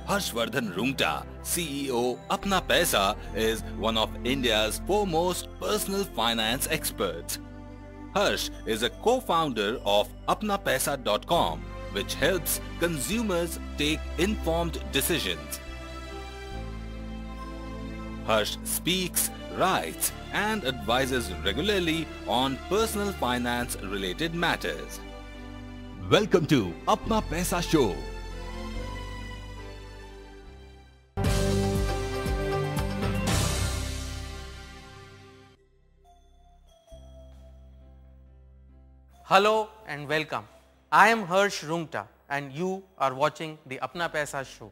Harsh Roongta, CEO ApnaPaisa, is one of India's foremost personal finance experts. Harsh is a co-founder of ApnaPaisa.com, which helps consumers take informed decisions. Harsh speaks, writes and advises regularly on personal finance related matters. Welcome to Apna Paisa Show. Hello and welcome. I am Harsh Roongta and you are watching the ApnaPaisa show.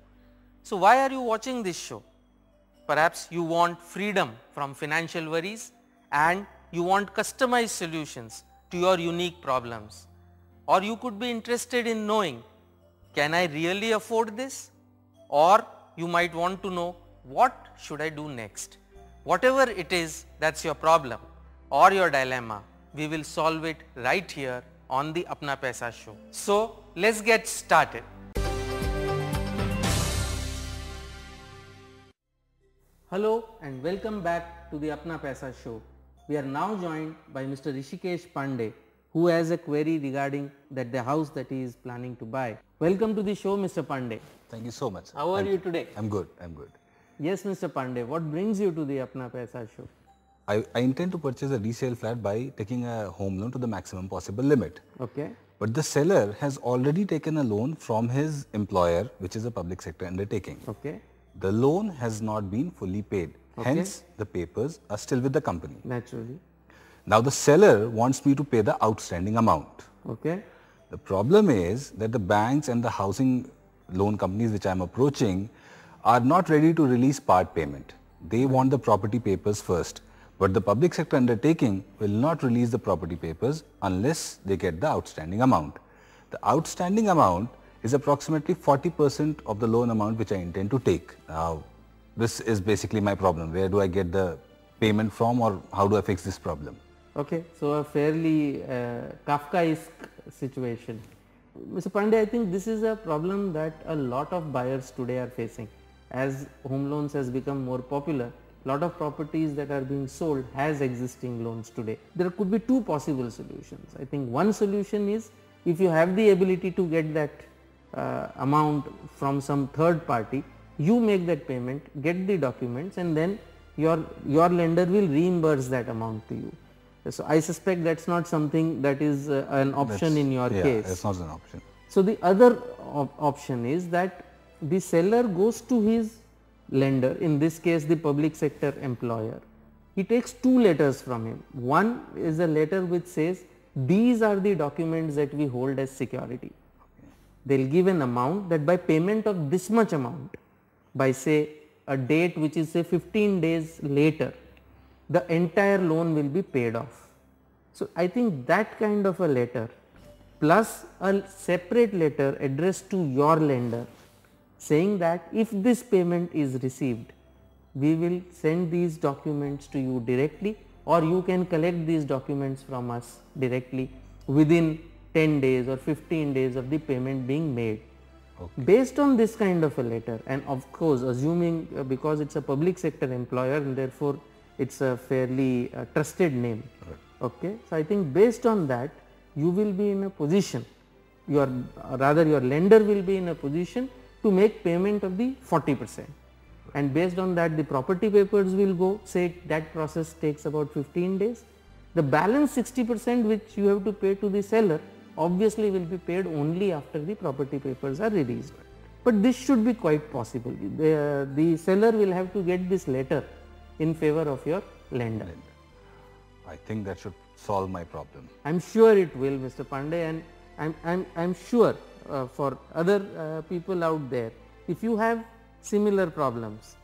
So why are you watching this show? Perhaps you want freedom from financial worries and you want customized solutions to your unique problems. Or you could be interested in knowing, can I really afford this? Or you might want to know, what should I do next? Whatever it is that's your problem or your dilemma, we will solve it right here on the ApnaPaisa show. So let's get started. Hello and welcome back to the ApnaPaisa show. We are now joined by Mr. Rishikesh Pandey, who has a query regarding the house that he is planning to buy. Welcome to the show, Mr. Pandey. Thank you so much. How are you today? I'm good. I'm good. Yes, Mr. Pandey. What brings you to the ApnaPaisa show? I intend to purchase a resale flat by taking a home loan to the maximum possible limit. Okay. But the seller has already taken a loan from his employer, which is a public sector undertaking. Okay. The loan has not been fully paid. Okay. Hence, the papers are still with the company. Naturally. Now, the seller wants me to pay the outstanding amount. Okay. The problem is that the banks and the housing loan companies which I am approaching are not ready to release part payment. They want the property papers first. But the public sector undertaking will not release the property papers unless they get the outstanding amount. The outstanding amount is approximately 40% of the loan amount which I intend to take. Now, this is basically my problem. Where do I get the payment from, or how do I fix this problem? Okay, so a fairly Kafkaesque situation. Mr. Pandey, I think this is a problem that a lot of buyers today are facing. As home loans has become more popular, lot of properties that are being sold has existing loans today. There could be two possible solutions. I think one solution is, if you have the ability to get that amount from some third party, you make that payment, get the documents, and then your lender will reimburse that amount to you. So I suspect that's not something that is an option in your case. It's not an option. So the other option is that the seller goes to his lender, in this case the public sector employer. He takes two letters from him. One is a letter which says, these are the documents that we hold as security. They will give an amount that by payment of this much amount, by say a date which is say 15 days later, the entire loan will be paid off. So I think that kind of a letter plus a separate letter addressed to your lender, saying that if this payment is received, we will send these documents to you directly, or you can collect these documents from us directly within 10 days or 15 days of the payment being made. Okay. Based on this kind of a letter, and of course assuming because it is a public sector employer and therefore it is a fairly trusted name. Right. Okay. So I think based on that, you will be in a position, your lender will be in a position to make payment of the 40%, and based on that the property papers will go, say that process takes about 15 days. The balance 60% which you have to pay to the seller obviously will be paid only after the property papers are released. But this should be quite possible. The seller will have to get this letter in favor of your lender. I think that should solve my problem. I am sure it will, Mr. Pandey, and I am sure for other people out there, if you have similar problems,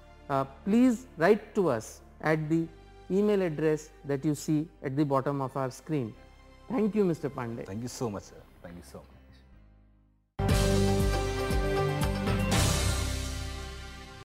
please write to us at the email address that you see at the bottom of our screen. Thank you, Mr. Pandey. Thank you so much, sir. Thank you so much.